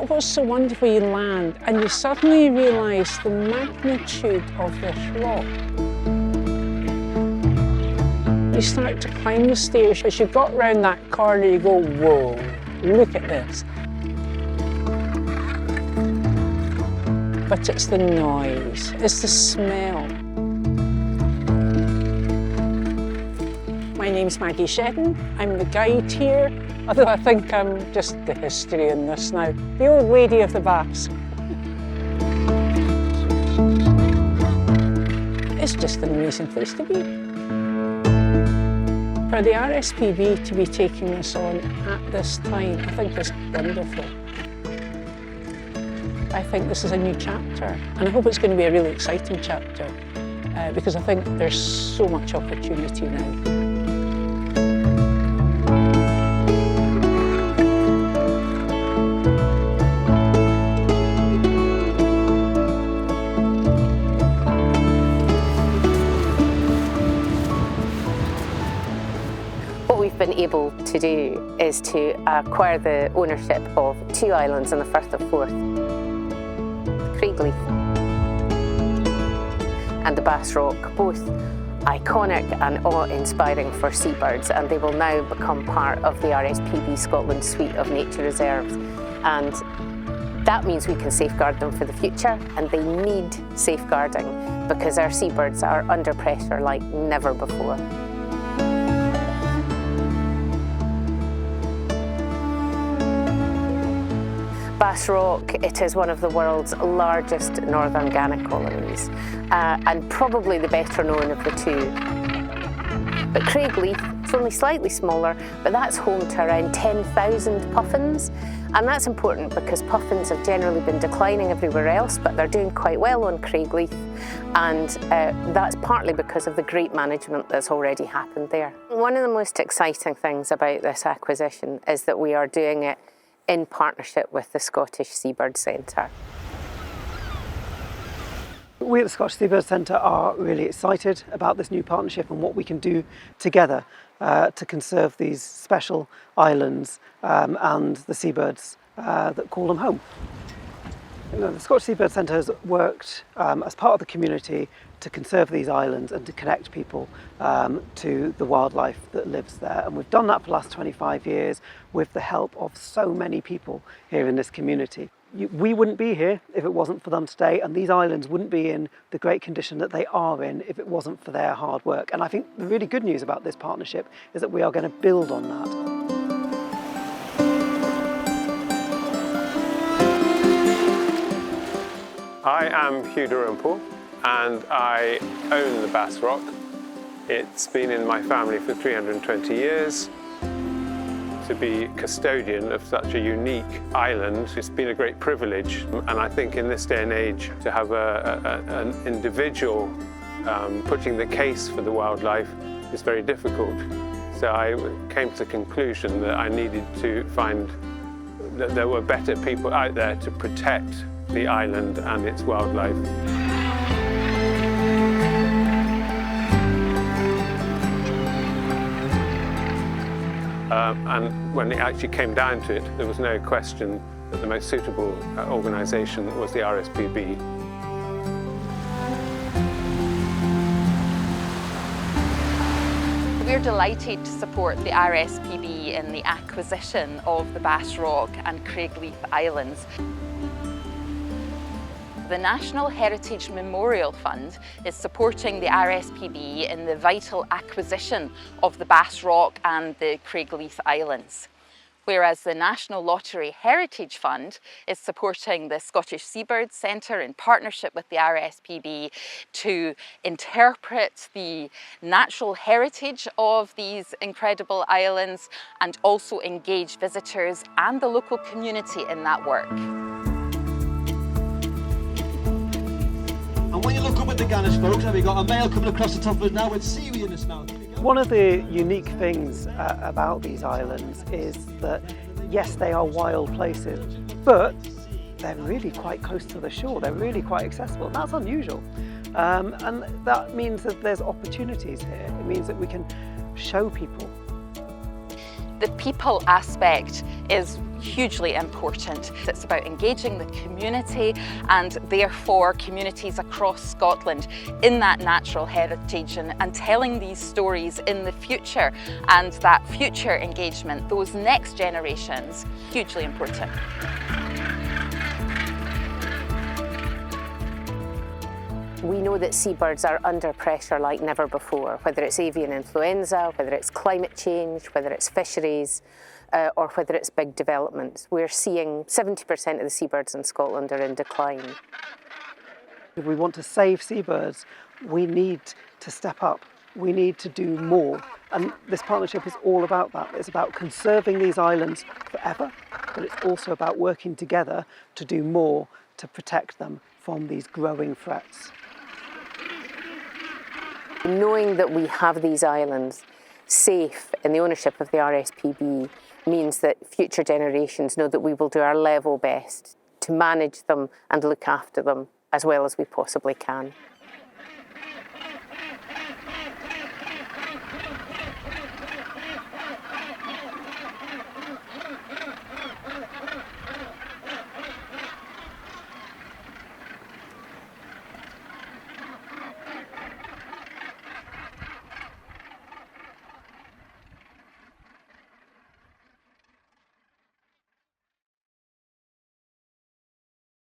what's so wonderful, you land and you suddenly realise the magnitude of this rock. You start to climb the stairs. As you got round that corner, you go, whoa, look at this. But it's the noise, it's the smell. My name's Maggie Shedden. I'm the guide here, although I think I'm just the history in this now. The old lady of the Bass. It's just an amazing place to be. For the RSPB to be taking this on at this time, I think is wonderful. I think this is a new chapter, and I hope it's going to be a really exciting chapter because I think there's so much opportunity now. What we've been able to do is to acquire the ownership of 2 islands in the Firth of Forth, Craigleith and the Bass Rock, both iconic and awe-inspiring for seabirds, and they will now become part of the RSPB Scotland suite of nature reserves. And that means we can safeguard them for the future, and they need safeguarding because our seabirds are under pressure like never before. Bass Rock, it is one of the world's largest northern gannet colonies and probably the better known of the 2. But Craigleith, it's only slightly smaller, but that's home to around 10,000 puffins. And that's important because puffins have generally been declining everywhere else, but they're doing quite well on Craigleith. And that's partly because of the great management that's already happened there. One of the most exciting things about this acquisition is that we are doing it in partnership with the Scottish Seabird Centre. We at the Scottish Seabird Centre are really excited about this new partnership and what we can do together to conserve these special islands and the seabirds that call them home. You know, the Scottish Seabird Centre has worked as part of the community to conserve these islands and to connect people to the wildlife that lives there. And we've done that for the last 25 years with the help of so many people here in this community. We wouldn't be here if it wasn't for them today, and these islands wouldn't be in the great condition that they are in if it wasn't for their hard work. And I think the really good news about this partnership is that we are going to build on that. I am Hugh Dalrymple and I own the Bass Rock. It's been in my family for 320 years. To be custodian of such a unique island, it's been a great privilege, and I think in this day and age to have an individual putting the case for the wildlife is very difficult. So I came to the conclusion that I needed to find that there were better people out there to protect the island and its wildlife. And when it actually came down to it, there was no question that the most suitable organisation was the RSPB. We're delighted to support the RSPB in the acquisition of the Bass Rock and Craigleith Islands. The National Heritage Memorial Fund is supporting the RSPB in the vital acquisition of the Bass Rock and the Craigleith Islands, whereas the National Lottery Heritage Fund is supporting the Scottish Seabird Centre in partnership with the RSPB to interpret the natural heritage of these incredible islands and also engage visitors and the local community in that work. And when you look up at the Gannets folks, we've got a male coming across the top of us now with seaweed in his mouth. One of the unique things about these islands is that, yes, they are wild places, but they're really quite close to the shore. They're really quite accessible. That's unusual. And that means that there's opportunities here. It means that we can show people. The people aspect is hugely important. It's about engaging the community and therefore communities across Scotland in that natural heritage and telling these stories in the future, and that future engagement, those next generations, hugely important. We know that seabirds are under pressure like never before, whether it's avian influenza, whether it's climate change, whether it's fisheries, or whether it's big developments. We're seeing 70% of the seabirds in Scotland are in decline. If we want to save seabirds, we need to step up. We need to do more. And this partnership is all about that. It's about conserving these islands forever, but it's also about working together to do more to protect them from these growing threats. Knowing that we have these islands safe in the ownership of the RSPB means that future generations know that we will do our level best to manage them and look after them as well as we possibly can.